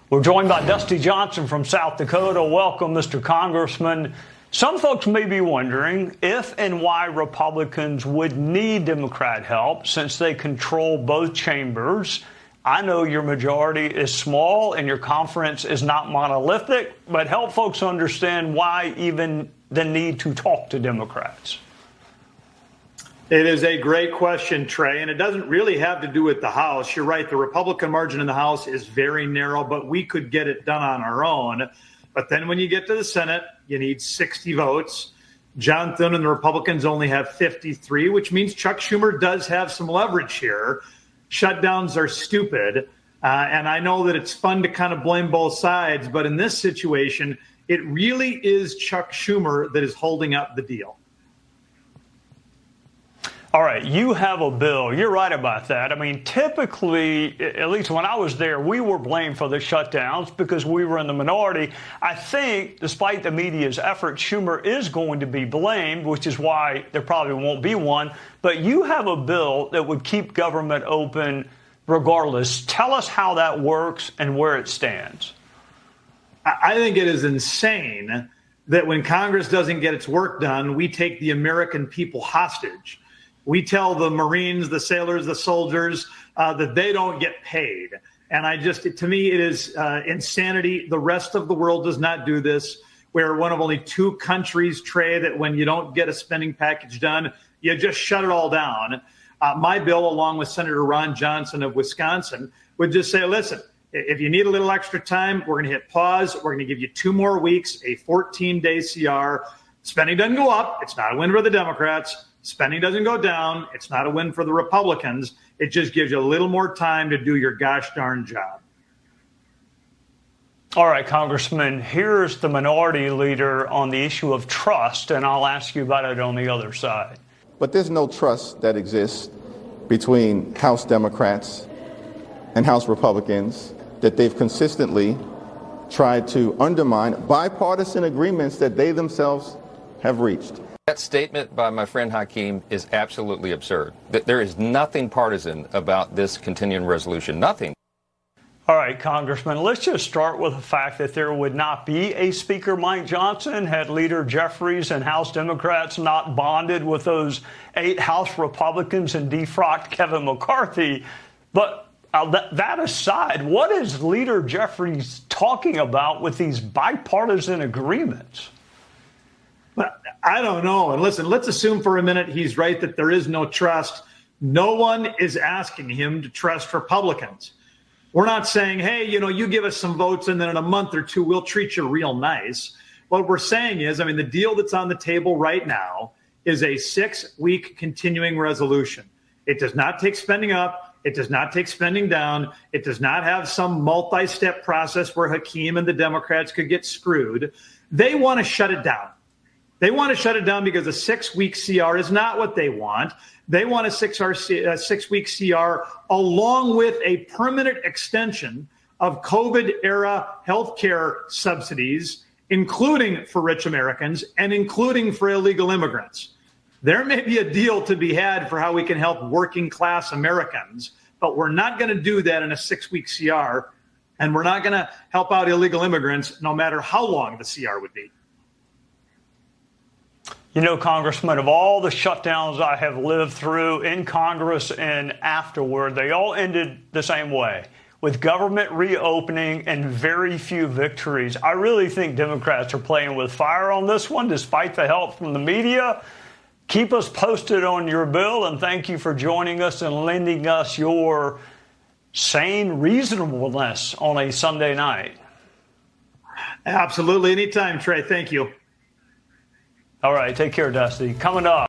We're joined by Dusty Johnson from South Dakota. Welcome, Mr. Congressman. Some folks may be wondering if and why Republicans would need Democrat help since they control both chambers. I know your majority is small and your conference is not monolithic, but help folks understand why even the need to talk to Democrats. It is a great question, Trey, and it doesn't really have to do with the House. You're right, the Republican margin in the House is very narrow, but we could get it done on our own. But then when you get to the Senate, you need 60 votes. John Thune and the Republicans only have 53, which means Chuck Schumer does have some leverage here. Shutdowns are stupid, and I know that it's fun to kind of blame both sides, but in this situation, it really is Chuck Schumer that is holding up the deal. All right, you have a bill. You're right about that. I mean, typically, at least when I was there, we were blamed for the shutdowns because we were in the minority. I think, despite the media's effort, Schumer is going to be blamed, which is why there probably won't be one. But you have a bill that would keep government open regardless. Tell us how that works and where it stands. I think it is insane that when Congress doesn't get its work done, we take the American people hostage. We tell the Marines, the sailors, the soldiers that they don't get paid. And to me, it is insanity. The rest of the world does not do this. We're one of only two countries, Trey, that when you don't get a spending package done, you just shut it all down. My bill, along with Senator Ron Johnson of Wisconsin, would just say, listen, if you need a little extra time, we're going to hit pause. We're going to give you 2 more weeks, a 14-day CR. Spending doesn't go up. It's not a win for the Democrats. Spending doesn't go down. It's not a win for the Republicans. It just gives you a little more time to do your gosh darn job. All right, Congressman, here's the minority leader on the issue of trust, and I'll ask you about it on the other side. But there's no trust that exists between House Democrats and House Republicans that they've consistently tried to undermine bipartisan agreements that they themselves have reached. That statement by my friend Hakeem is absolutely absurd. There is nothing partisan about this continuing resolution, nothing. All right, Congressman, let's just start with the fact that there would not be a Speaker Mike Johnson had Leader Jeffries and House Democrats not bonded with those 8 House Republicans and defrocked Kevin McCarthy. But that aside, what is Leader Jeffries talking about with these bipartisan agreements? I don't know. And listen, let's assume for a minute he's right that there is no trust. No one is asking him to trust Republicans. We're not saying, hey, you give us some votes and then in a month or 2, we'll treat you real nice. What we're saying is, the deal that's on the table right now is a 6-week continuing resolution. It does not take spending up. It does not take spending down. It does not have some multi-step process where Hakeem and the Democrats could get screwed. They want to shut it down. They want to shut it down because a 6-week CR is not what they want. They want a 6-week CR along with a permanent extension of COVID-era health care subsidies, including for rich Americans and including for illegal immigrants. There may be a deal to be had for how we can help working class Americans, but we're not going to do that in a 6-week CR, and we're not going to help out illegal immigrants no matter how long the CR would be. Congressman, of all the shutdowns I have lived through in Congress and afterward, they all ended the same way, with government reopening and very few victories. I really think Democrats are playing with fire on this one, despite the help from the media. Keep us posted on your bill, and thank you for joining us and lending us your sane reasonableness on a Sunday night. Absolutely. Anytime, Trey. Thank you. All right. Take care, Dusty. Coming up.